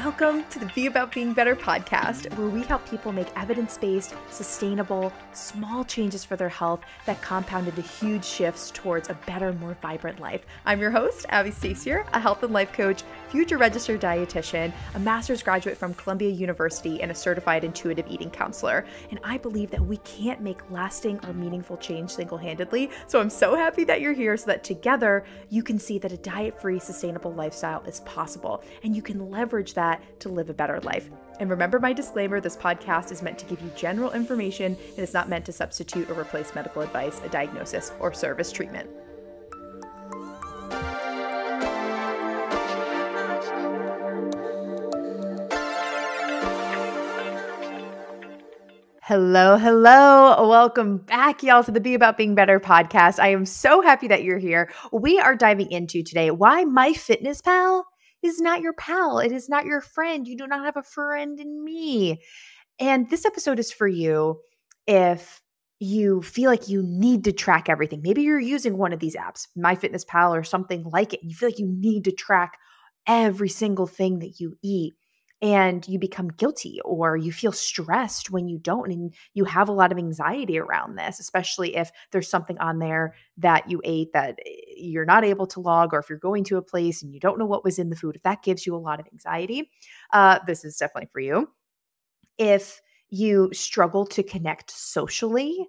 Welcome to the Be About Being Better podcast, where we help people make evidence-based, sustainable, small changes for their health that compound into huge shifts towards a better, more vibrant life. I'm your host, Abby Stacey, a health and life coach, future registered dietitian, a master's graduate from Columbia University, and a certified intuitive eating counselor. And I believe that we can't make lasting or meaningful change single-handedly. So I'm so happy that you're here so that together you can see that a diet-free, sustainable lifestyle is possible, and you can leverage that to live a better life. And remember my disclaimer, this podcast is meant to give you general information and is not meant to substitute or replace medical advice, a diagnosis, or service treatment. Hello. Welcome back, y'all, to the Be About Being Better podcast. I am so happy that you're here. We are diving into today why MyFitnessPal is not your pal. It is not your friend. You do not have a friend in me. And this episode is for you if you feel like you need to track everything. Maybe you're using one of these apps, MyFitnessPal or something like it, and you feel like you need to track every single thing that you eat. And you become guilty or you feel stressed when you don't, and you have a lot of anxiety around this, especially if there's something on there that you ate that you're not able to log, or if you're going to a place and you don't know what was in the food. If that gives you a lot of anxiety, this is definitely for you. If you struggle to connect socially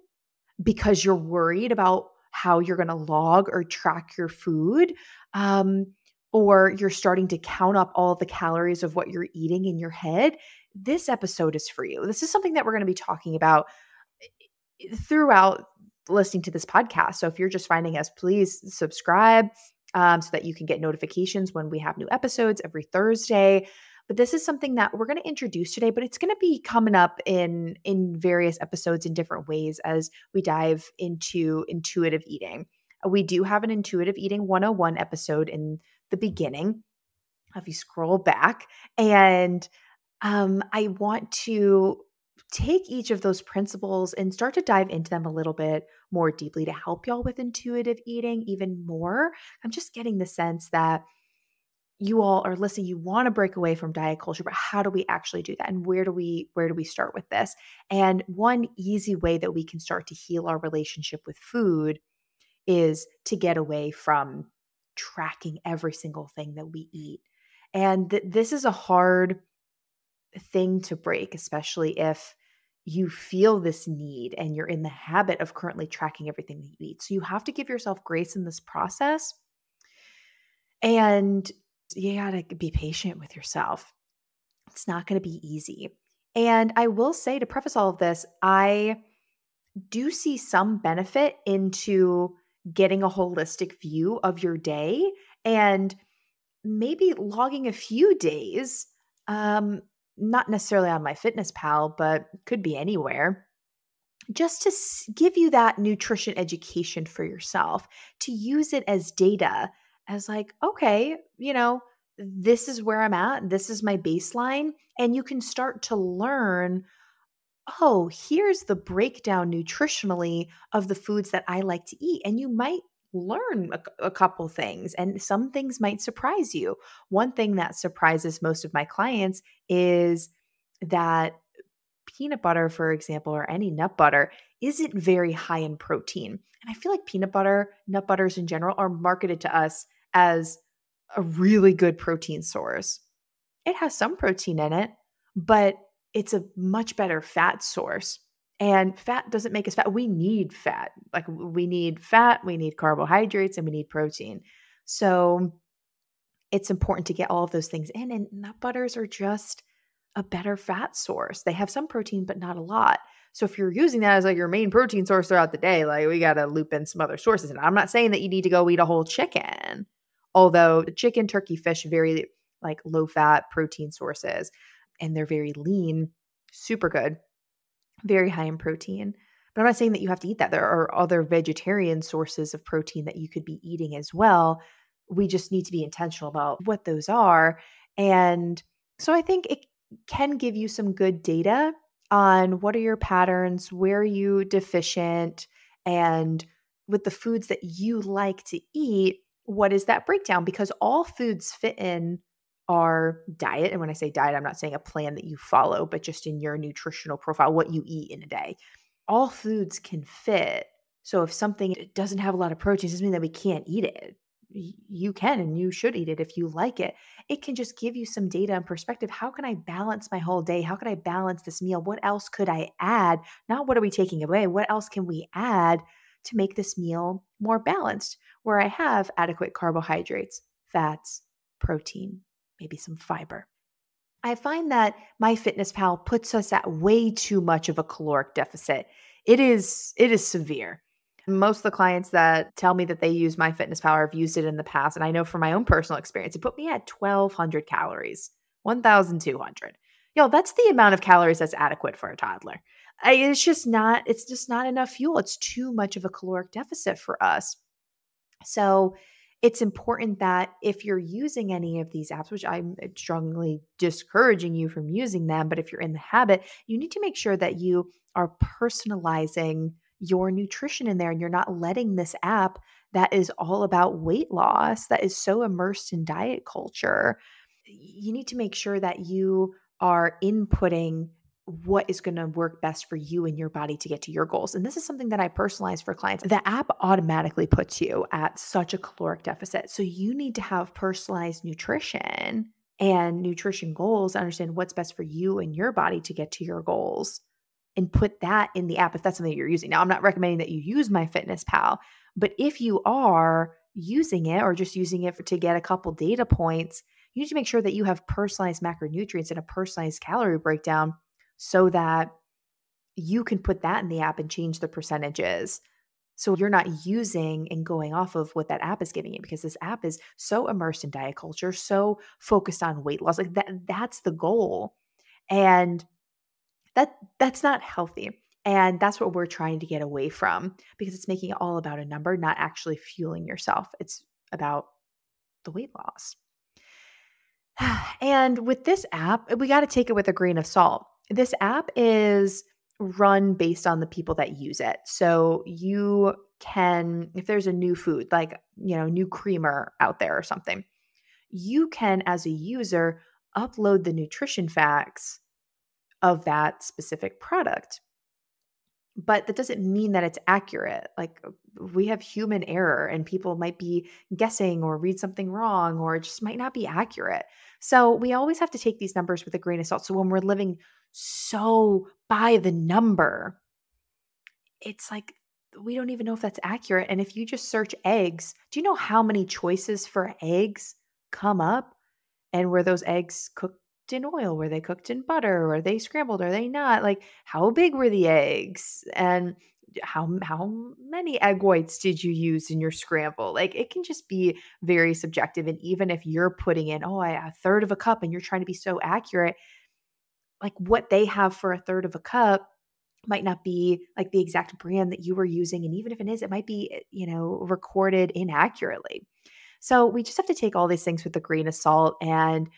because you're worried about how you're going to log or track your food, or you're starting to count up all the calories of what you're eating in your head, this episode is for you. This is something that we're going to be talking about throughout listening to this podcast. So if you're just finding us, please subscribe so that you can get notifications when we have new episodes every Thursday. But this is something that we're going to introduce today, but it's going to be coming up in various episodes in different ways as we dive into intuitive eating. We do have an intuitive eating 101 episode in the beginning, if you scroll back, and I want to take each of those principles and start to dive into them a little bit more deeply to help y'all with intuitive eating even more. I'm just getting the sense that you all are listening, you want to break away from diet culture, but how do we actually do that? And where do we start with this? And one easy way that we can start to heal our relationship with food is to get away from tracking every single thing that we eat. And this is a hard thing to break, especially if you feel this need and you're in the habit of currently tracking everything that you eat. So you have to give yourself grace in this process. And you got to be patient with yourself. It's not going to be easy. And I will say, to preface all of this, I do see some benefit into getting a holistic view of your day and maybe logging a few days, not necessarily on MyFitnessPal, but could be anywhere, just to give you that nutrition education for yourself, to use it as data, as like, okay, this is where I'm at. This is my baseline. And you can start to learn, oh, here's the breakdown nutritionally of the foods that I like to eat. And you might learn a couple things, and some things might surprise you. One thing that surprises most of my clients is that peanut butter, for example, or any nut butter isn't very high in protein. And I feel like peanut butter, nut butters in general, are marketed to us as a really good protein source. It has some protein in it, but it's a much better fat source. And fat doesn't make us fat. We need fat. Like, we need fat, we need carbohydrates, and we need protein. So it's important to get all of those things in. And nut butters are just a better fat source. They have some protein, but not a lot. So if you're using that as like your main protein source throughout the day, like, we got to loop in some other sources. And I'm not saying that you need to go eat a whole chicken, although chicken, turkey, fish, very like low fat protein sources, and they're very lean, super good, very high in protein. But I'm not saying that you have to eat that. There are other vegetarian sources of protein that you could be eating as well. We just need to be intentional about what those are. And so I think it can give you some good data on what are your patterns, where are you deficient, and with the foods that you like to eat, what is that breakdown? Because all foods fit in our diet, and when I say diet, I'm not saying a plan that you follow, but just in your nutritional profile, what you eat in a day, all foods can fit. So if something doesn't have a lot of protein, doesn't mean that we can't eat it. You can and you should eat it if you like it. It can just give you some data and perspective. How can I balance my whole day? How can I balance this meal? What else could I add? Not what are we taking away? What else can we add to make this meal more balanced, where I have adequate carbohydrates, fats, protein, maybe some fiber? I find that MyFitnessPal puts us at way too much of a caloric deficit. It is severe. Most of the clients that tell me that they use MyFitnessPal or have used it in the past, and I know from my own personal experience, it put me at 1,200 calories, 1,200. That's the amount of calories that's adequate for a toddler. It's just not enough fuel. It's too much of a caloric deficit for us. So it's important that if you're using any of these apps, which I'm strongly discouraging you from using them, but if you're in the habit, you need to make sure that you are personalizing your nutrition in there and you're not letting this app that is all about weight loss, that is so immersed in diet culture. You need to make sure that you are inputting what is going to work best for you and your body to get to your goals. And this is something that I personalize for clients. The app automatically puts you at such a caloric deficit. So you need to have personalized nutrition and nutrition goals, understand what's best for you and your body to get to your goals, and put that in the app if that's something you're using. Now, I'm not recommending that you use MyFitnessPal, but if you are using it or just using it to get a couple data points, you need to make sure that you have personalized macronutrients and a personalized calorie breakdown so that you can put that in the app and change the percentages. So you're not using and going off of what that app is giving you, because this app is so immersed in diet culture, so focused on weight loss. Like that's the goal. And that's not healthy. And that's what we're trying to get away from, because it's making it all about a number, not actually fueling yourself. It's about the weight loss. And with this app, we got to take it with a grain of salt. This app is run based on the people that use it. So you can, if there's a new food, like, new creamer out there or something, you can, as a user, upload the nutrition facts of that specific product. But that doesn't mean that it's accurate. Like, we have human error and people might be guessing or read something wrong, or it just might not be accurate. So we always have to take these numbers with a grain of salt. So when we're living so by the number, it's like we don't even know if that's accurate. And if you just search eggs, do you know how many choices for eggs come up? And were those eggs cooked in oil? Were they cooked in butter? Were they scrambled? Are they not? Like, how big were the eggs? And how many egg whites did you use in your scramble? Like, it can just be very subjective. And even if you're putting in, a third of a cup, and you're trying to be so accurate, like what they have for a third of a cup might not be like the exact brand that you were using. And even if it is, it might be, recorded inaccurately. So we just have to take all these things with a grain of salt and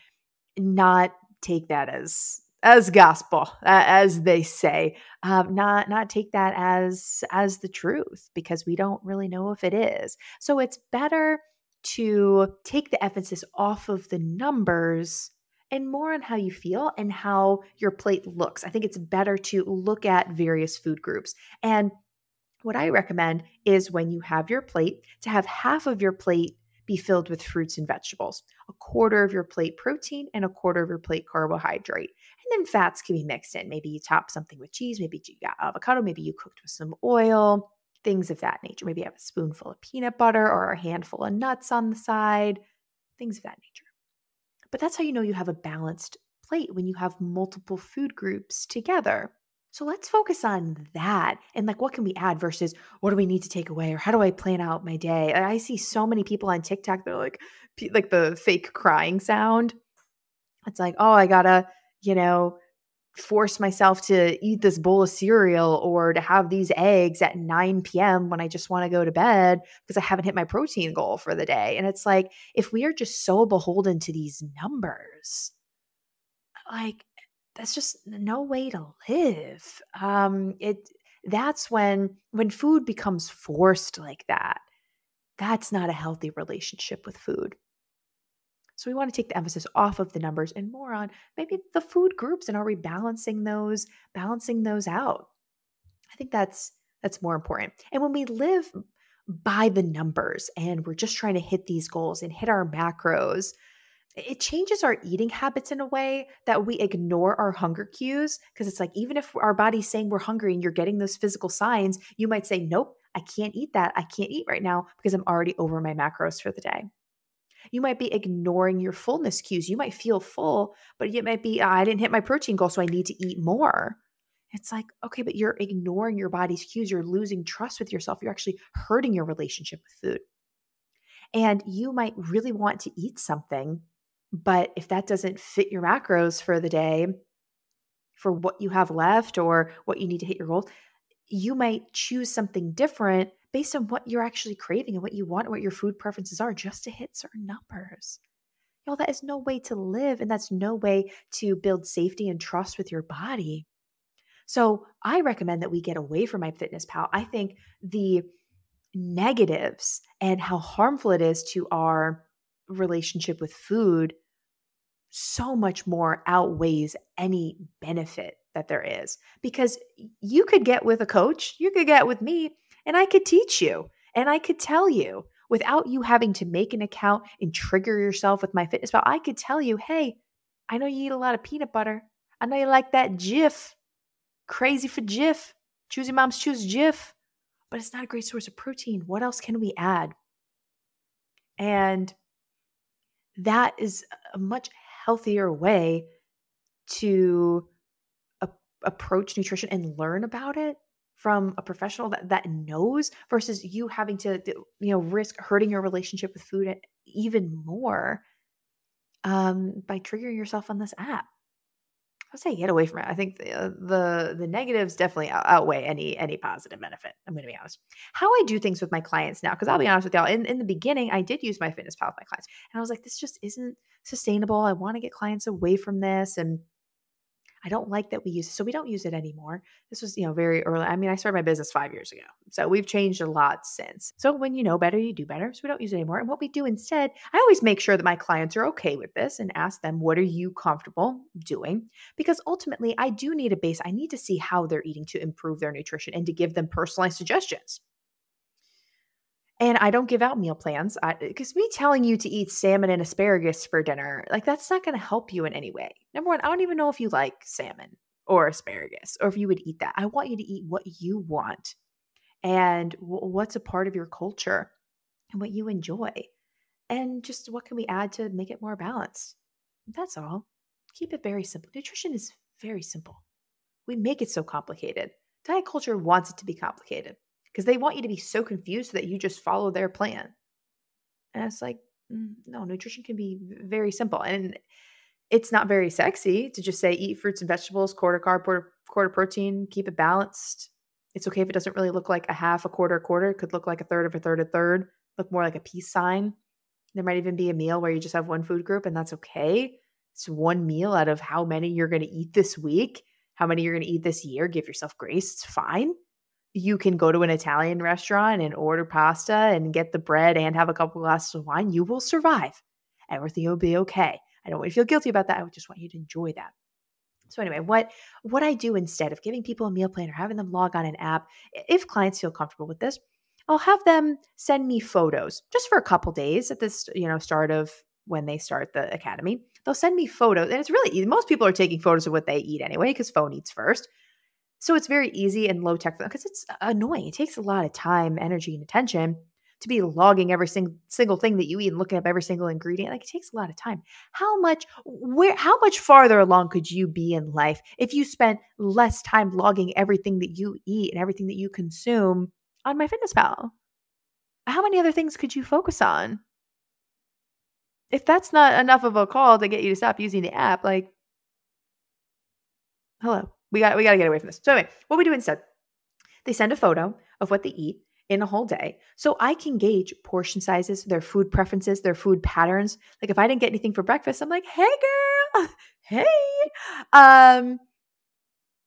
not take that as gospel, as they say. Not take that as the truth, because we don't really know if it is. So it's better to take the emphasis off of the numbers and more on how you feel and how your plate looks. I think it's better to look at various food groups. And what I recommend is, when you have your plate, to have half of your plate be filled with fruits and vegetables, a quarter of your plate protein, and a quarter of your plate carbohydrate. And then fats can be mixed in. Maybe you top something with cheese, maybe you got avocado, maybe you cooked with some oil, things of that nature. Maybe you have a spoonful of peanut butter or a handful of nuts on the side, things of that nature. But that's how you know you have a balanced plate, when you have multiple food groups together. So let's focus on that and, like, what can we add versus what do we need to take away, or how do I plan out my day? I see so many people on TikTok, they're like the fake crying sound. It's like, oh, I gotta, force myself to eat this bowl of cereal or to have these eggs at 9 p.m. when I just want to go to bed because I haven't hit my protein goal for the day. And it's like, if we are just so beholden to these numbers, like, that's just no way to live. That's when food becomes forced like that. That's not a healthy relationship with food. So we want to take the emphasis off of the numbers and more on maybe the food groups, and are we balancing those out? I think that's more important. And when we live by the numbers and we're just trying to hit these goals and hit our macros, it changes our eating habits in a way that we ignore our hunger cues. Because it's like, even if our body's saying we're hungry and you're getting those physical signs, you might say, nope, I can't eat that. I can't eat right now because I'm already over my macros for the day. You might be ignoring your fullness cues. You might feel full, but it might be, I didn't hit my protein goal, so I need to eat more. It's like, okay, but you're ignoring your body's cues. You're losing trust with yourself. You're actually hurting your relationship with food. And you might really want to eat something, but if that doesn't fit your macros for the day, for what you have left or what you need to hit your goals, you might choose something different based on what you're actually craving and what you want and what your food preferences are, just to hit certain numbers. Y'all, that is no way to live, and that's no way to build safety and trust with your body. So I recommend that we get away from MyFitnessPal. I think the negatives and how harmful it is to our relationship with food so much more outweighs any benefit that there is. Because you could get with a coach, you could get with me, and I could teach you and I could tell you without you having to make an account and trigger yourself with MyFitnessPal. I could tell you, hey, I know you eat a lot of peanut butter. I know you like that Jif. Crazy for Jif. Choosy moms choose Jif. But it's not a great source of protein. What else can we add? And that is a much healthier way to approach nutrition and learn about it from a professional that knows, versus you having to risk hurting your relationship with food even more by triggering yourself on this app. I'll say get away from it. I think the negatives definitely outweigh any positive benefit. I'm going to be honest. How I do things with my clients now, because I'll be honest with y'all, in the beginning, I did use MyFitnessPal with my clients. And I was like, this just isn't sustainable. I want to get clients away from this. And I don't like that we use it. So we don't use it anymore. This was, very early. I mean, I started my business 5 years ago. So we've changed a lot since. So when you know better, you do better. So we don't use it anymore. And what we do instead, I always make sure that my clients are okay with this and ask them, what are you comfortable doing? Because ultimately, I do need a base. I need to see how they're eating to improve their nutrition and to give them personalized suggestions. And I don't give out meal plans because me telling you to eat salmon and asparagus for dinner, like that's not going to help you in any way. Number one, I don't even know if you like salmon or asparagus or if you would eat that. I want you to eat what you want and what's a part of your culture and what you enjoy. And just what can we add to make it more balanced? That's all. Keep it very simple. Nutrition is very simple. We make it so complicated. Diet culture wants it to be complicated, because they want you to be so confused that you just follow their plan. And it's like, no, nutrition can be very simple. And it's not very sexy to just say, eat fruits and vegetables, quarter carb, quarter protein, keep it balanced. It's okay if it doesn't really look like a half, a quarter, It could look like a third of a third, a third, look more like a peace sign. There might even be a meal where you just have one food group, and that's okay. It's one meal out of how many you're going to eat this week, how many you're going to eat this year. Give yourself grace. It's fine. You can go to an Italian restaurant and order pasta and get the bread and have a couple glasses of wine. You will survive. Everything will be okay. I don't want you to feel guilty about that. I just want you to enjoy that. So anyway, what I do instead of giving people a meal plan or having them log on an app, if clients feel comfortable with this, I'll have them send me photos just for a couple days at this, start of when they start the academy. They'll send me photos, and it's really easy. Most people are taking photos of what they eat anyway, because phone eats first. So it's very easy and low tech for them, because it's annoying. It takes a lot of time, energy, and attention to be logging every single thing that you eat and looking up every single ingredient. Like, it takes a lot of time. How much farther along could you be in life if you spent less time logging everything that you eat and everything that you consume on MyFitnessPal? How many other things could you focus on? If that's not enough of a call to get you to stop using the app, like, hello. We got to get away from this. So anyway, what we do instead, they send a photo of what they eat in a whole day, so I can gauge portion sizes, their food preferences, their food patterns. Like, if I didn't get anything for breakfast, I'm like, hey girl, hey,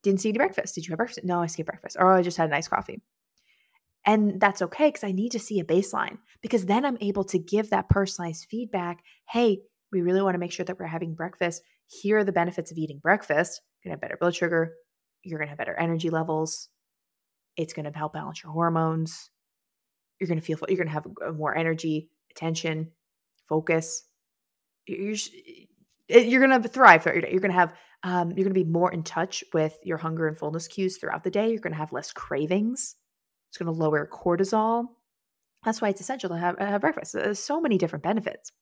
didn't see any breakfast. Did you have breakfast? No, I skipped breakfast. Or I just had a nice coffee. And that's okay, because I need to see a baseline, because then I'm able to give that personalized feedback. Hey, We really want to make sure that we're having breakfast. Here are the benefits of eating breakfast. You're going to have better blood sugar. You're going to have better energy levels. It's going to help balance your hormones. You're going to have more energy, attention, focus. You're going to thrive throughout your day. You're going to be more in touch with your hunger and fullness cues throughout the day. You're going to have less cravings. It's going to lower cortisol. That's why it's essential to have breakfast. There's so many different benefits.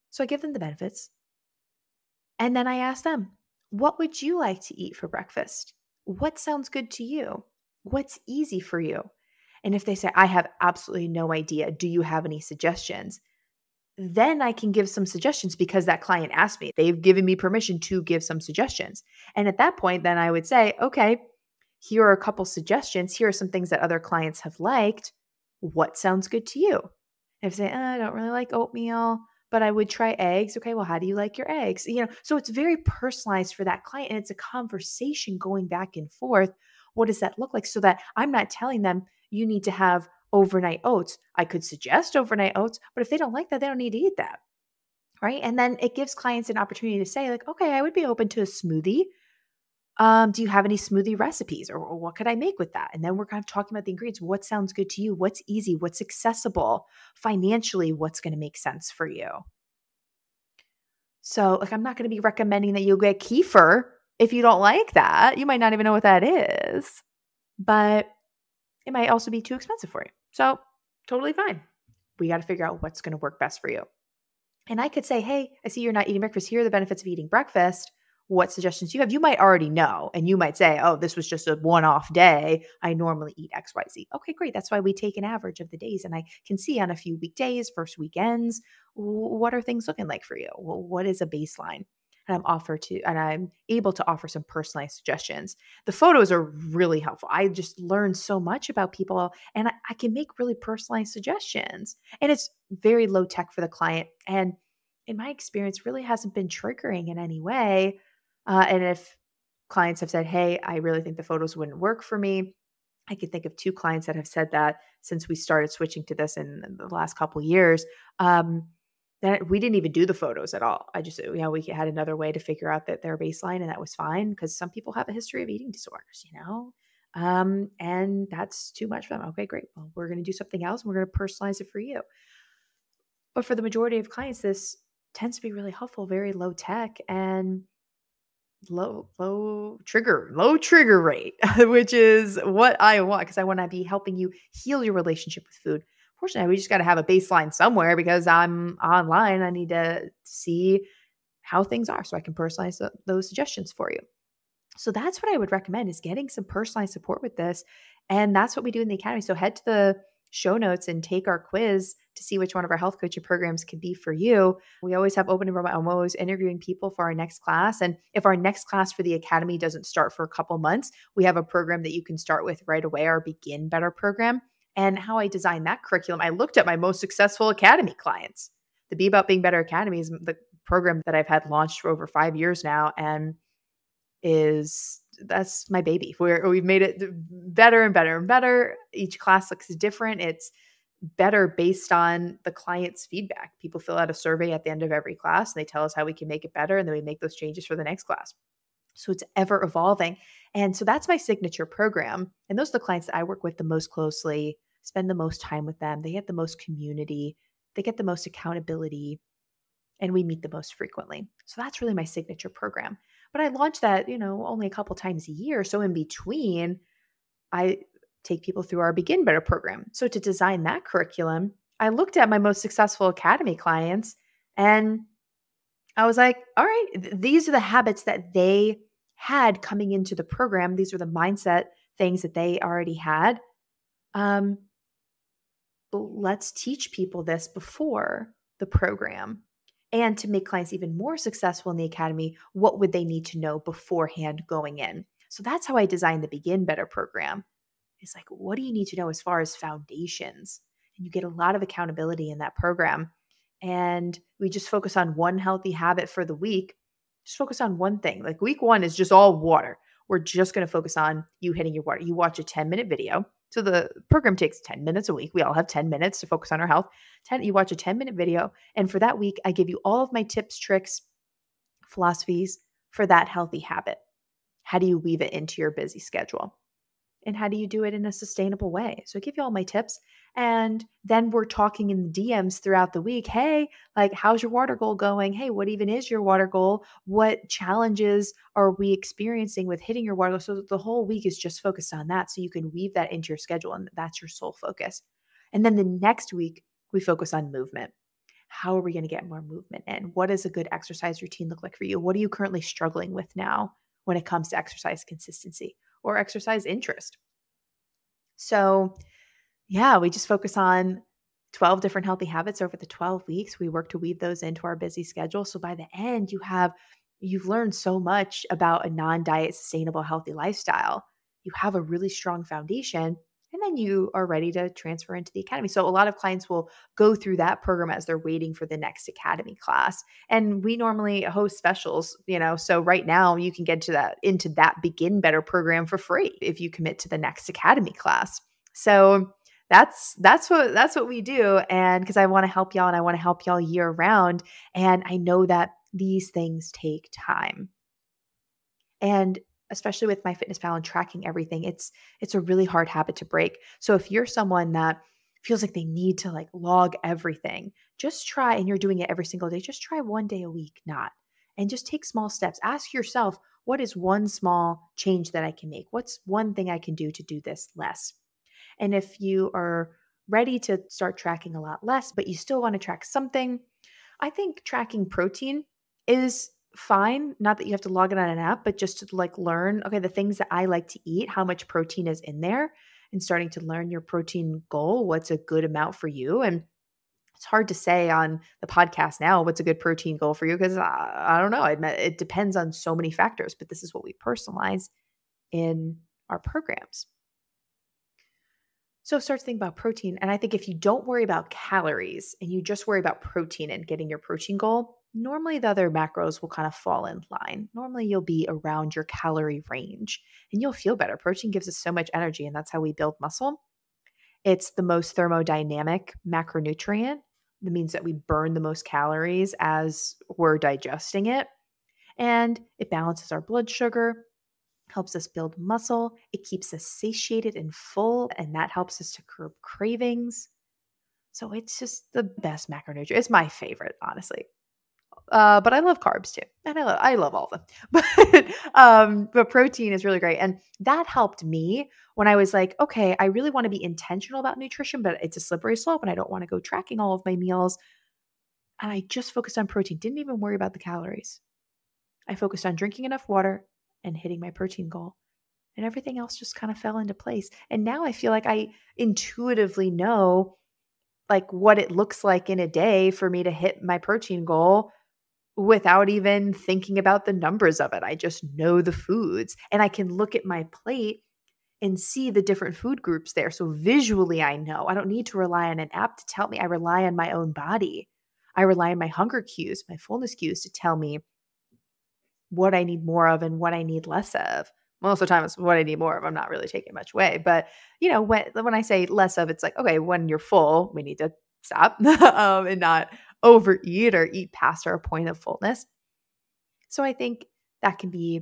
So I give them the benefits. And then I ask them, what would you like to eat for breakfast? What sounds good to you? What's easy for you? And if they say, I have absolutely no idea, do you have any suggestions? Then I can give some suggestions because that client asked me. They've given me permission to give some suggestions. And at that point, then I would say, okay, here are a couple suggestions. Here are some things that other clients have liked. What sounds good to you? If they say, I don't really like oatmeal, but I would try eggs. Okay, well, how do you like your eggs? So it's very personalized for that client. And it's a conversation going back and forth. What does that look like? So that I'm not telling them you need to have overnight oats. I could suggest overnight oats, but if they don't like that, they don't need to eat that. Right. And then it gives clients an opportunity to say, like, okay, I would be open to a smoothie. Do you have any smoothie recipes or what could I make with that? And then we're kind of talking about the ingredients. What sounds good to you? What's easy? What's accessible? Financially, what's going to make sense for you? So like, I'm not going to be recommending that you get kefir if you don't like that. You might not even know what that is, but it might also be too expensive for you. So totally fine. We got to figure out what's going to work best for you. And I could say, hey, I see you're not eating breakfast. Here are the benefits of eating breakfast. What suggestions do you have? You might already know, and you might say, oh, this was just a one-off day. I normally eat X, Y, Z. Okay, great. That's why we take an average of the days, and I can see on a few weekdays, first weekends, what are things looking like for you? Well, what is a baseline? And I'm able to offer some personalized suggestions. The photos are really helpful. I just learned so much about people, and I can make really personalized suggestions. And it's very low tech for the client. And in my experience, really hasn't been triggering in any way. And if clients have said, hey, I really think the photos wouldn't work for me, I can think of 2 clients that have said that since we started switching to this in the last couple of years, that we didn't even do the photos at all. We had another way to figure out that their baseline, and that was fine because some people have a history of eating disorders, and that's too much for them. Okay, great. Well, we're going to do something else. And we're going to personalize it for you. But for the majority of clients, this tends to be really helpful, very low tech and low trigger rate, which is what I want because I want to be helping you heal your relationship with food. Fortunately, we just got to have a baseline somewhere because I'm online. I need to see how things are so I can personalize those suggestions for you. So that's what I would recommend is getting some personalized support with this. And that's what we do in the Academy. So head to the show notes and take our quiz to see which one of our health coaching programs could be for you. We always have open enrollment. I'm always interviewing people for our next class. And if our next class for the Academy doesn't start for a couple months, we have a program that you can start with right away, our Begin Better program. And how I designed that curriculum, I looked at my most successful Academy clients. The Be About Being Better Academy is the program that I've had launched for over 5 years now. And that's my baby. We've made it better and better and better. Each class looks different. It's better based on the client's feedback. People fill out a survey at the end of every class and they tell us how we can make it better. And then we make those changes for the next class. So it's ever evolving. And so that's my signature program. And those are the clients that I work with the most closely, spend the most time with them. They get the most community. They get the most accountability. And we meet the most frequently. So that's really my signature program. But I launch that, only a couple times a year. So in between, I take people through our Begin Better program. So to design that curriculum, I looked at my most successful Academy clients and I was like, all right, these are the habits that they had coming into the program. These are the mindset things that they already had. Let's teach people this before the program. And to make clients even more successful in the Academy, what would they need to know beforehand going in? So that's how I designed the Begin Better program. It's like, what do you need to know as far as foundations? And you get a lot of accountability in that program. And we just focus on one healthy habit for the week. Just focus on one thing. Like week 1 is just all water. We're just going to focus on you hitting your water. You watch a 10-minute video. So the program takes 10 minutes a week. We all have 10 minutes to focus on our health. You watch a 10-minute video. And for that week, I give you all of my tips, tricks, philosophies for that healthy habit. How do you weave it into your busy schedule? And how do you do it in a sustainable way? So I give you all my tips. And then we're talking in the DMs throughout the week. Hey, like, how's your water goal going? Hey, what even is your water goal? What challenges are we experiencing with hitting your water goal? So the whole week is just focused on that. So you can weave that into your schedule, and that's your sole focus. And then the next week, we focus on movement. How are we going to get more movement in? What does a good exercise routine look like for you? What are you currently struggling with now when it comes to exercise consistency or exercise interest? So yeah, we just focus on 12 different healthy habits over the 12 weeks. We work to weave those into our busy schedule. So by the end, you've learned so much about a non-diet, sustainable, healthy lifestyle. You have a really strong foundation, and then you are ready to transfer into the academy. So a lot of clients will go through that program as they're waiting for the next academy class. And we normally host specials, so right now you can get into that Begin Better program for free if you commit to the next academy class. So that's what we do. And because I want to help y'all, and I want to help y'all year round. And I know that these things take time. And especially with MyFitnessPal and tracking everything, it's a really hard habit to break. So if you're someone that feels like they need to like log everything, just try, and you're doing it every single day, just try one day a week, and just take small steps. Ask yourself, what is one small change that I can make? What's one thing I can do to do this less? And if you are ready to start tracking a lot less, but you still want to track something, I think tracking protein is fine. Not that you have to log it on an app, but just to like learn, okay, the things that I like to eat, how much protein is in there, and starting to learn your protein goal, what's a good amount for you. And it's hard to say on the podcast now what's a good protein goal for you, because I don't know. It depends on so many factors, but this is what we personalize in our programs. So start to think about protein. And I think if you don't worry about calories and you just worry about protein and getting your protein goal, normally the other macros will kind of fall in line. Normally you'll be around your calorie range and you'll feel better. Protein gives us so much energy, and that's how we build muscle. It's the most thermodynamic macronutrient. That means that we burn the most calories as we're digesting it. And it balances our blood sugar, helps us build muscle. It keeps us satiated and full, and that helps us to curb cravings. So it's just the best macronutrient. It's my favorite, honestly. But I love carbs too, and I love all of them. But protein is really great, and that helped me when I was like, okay, I really want to be intentional about nutrition, but it's a slippery slope, and I don't want to go tracking all of my meals. And I just focused on protein. Didn't even worry about the calories. I focused on drinking enough water and hitting my protein goal, and everything else just kind of fell into place. And now I feel like I intuitively know like what it looks like in a day for me to hit my protein goal without even thinking about the numbers of it. I just know the foods, and I can look at my plate and see the different food groups there. So visually I know. I don't need to rely on an app to tell me. I rely on my own body. I rely on my hunger cues, my fullness cues to tell me what I need more of and what I need less of. Most of the time it's what I need more of. I'm not really taking much away. But, when I say less of, it's like, okay, when you're full, we need to stop and not overeat or eat past our point of fullness. So I think that can be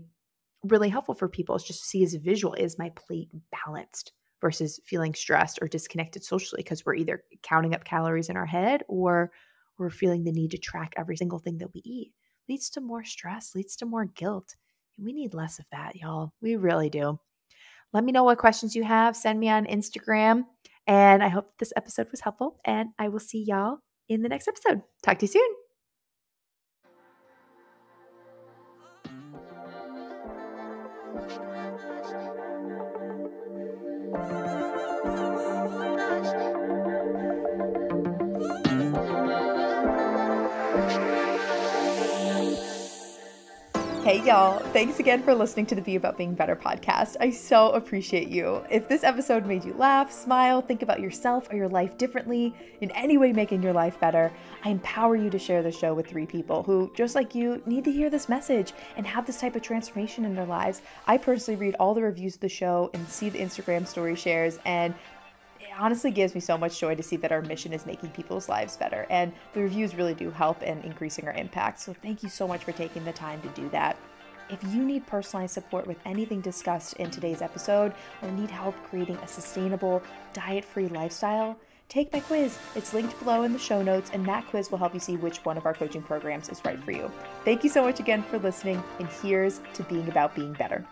really helpful for people, is just to see as a visual, is my plate balanced, versus feeling stressed or disconnected socially because we're either counting up calories in our head or we're feeling the need to track every single thing that we eat. Leads to more stress, leads to more guilt. We need less of that, y'all. We really do. Let me know what questions you have. Send me on Instagram. And I hope this episode was helpful. And I will see y'all in the next episode. Talk to you soon. Hey Hey y'all, thanks again for listening to the Be About Being Better podcast. I so appreciate you. If this episode made you laugh, smile, think about yourself or your life differently, in any way making your life better, I empower you to share the show with 3 people who, just like you, need to hear this message and have this type of transformation in their lives. I personally read all the reviews of the show and see the Instagram story shares, and it honestly gives me so much joy to see that our mission is making people's lives better. And the reviews really do help in increasing our impact. So thank you so much for taking the time to do that. If you need personalized support with anything discussed in today's episode or need help creating a sustainable, diet-free lifestyle, take my quiz. It's linked below in the show notes, and that quiz will help you see which one of our coaching programs is right for you. Thank you so much again for listening, and here's to being about being better.